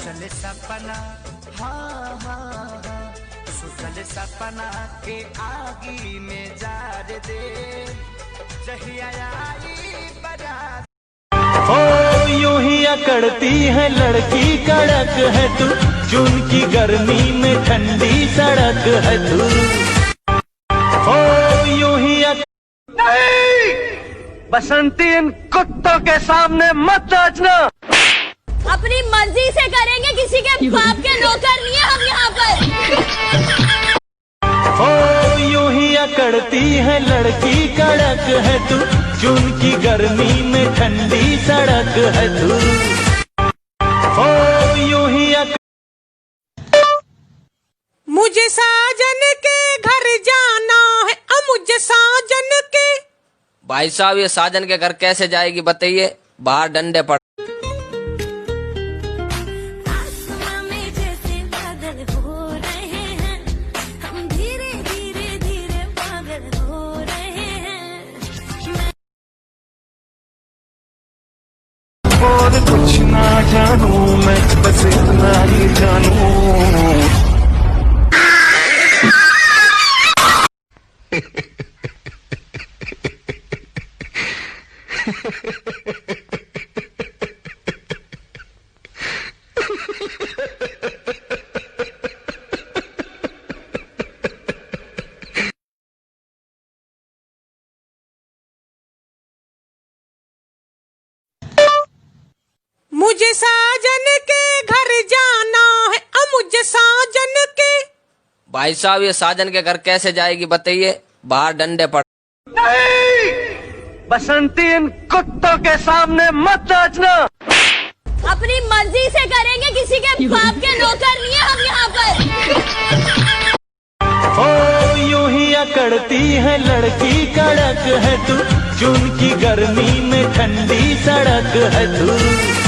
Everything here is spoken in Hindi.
सुचल सपना, हाँ हाँ हाँ, सुचल सपना के आगी में जार दे, जहिया आई बारात। ओ यूं ही अकड़ती है लड़की, कड़क है तू, जून की गर्मी में ठंडी सड़क है तू। ओ यूं ही नहीं, बसंती इन कुत्तों के सामने मत नाचना। अपनी मर्जी से करेंगे, किसी के बाप के नौकर नहीं है हम यहाँ पर। ओ यूं ही अकड़ती है लड़की, कड़क है तू, जून की गर्मी में ठंडी सड़क है तू। ओ यूं ही मुझे साजन के घर जाना है, मुझे साजन के। भाई साहब ये साजन के घर कैसे जाएगी बताइए, बाहर डंडे पड़। और कुछ ना जानू मैं, बस इतना ही जानू। मुझे साजन के घर जाना है, मुझे साजन के। भाई साहब ये साजन के घर कैसे जाएगी बताइए, बाहर डंडे पड़। नहीं, बसंती इन कुत्तों के सामने मत नाचना। अपनी मर्जी से करेंगे, किसी के बाप के नौकर नहीं है हम यहाँ पर। ओ यूं ही अकड़ती है लड़की, कड़क है तू, जून की गर्मी में ठंडी सड़क है तू।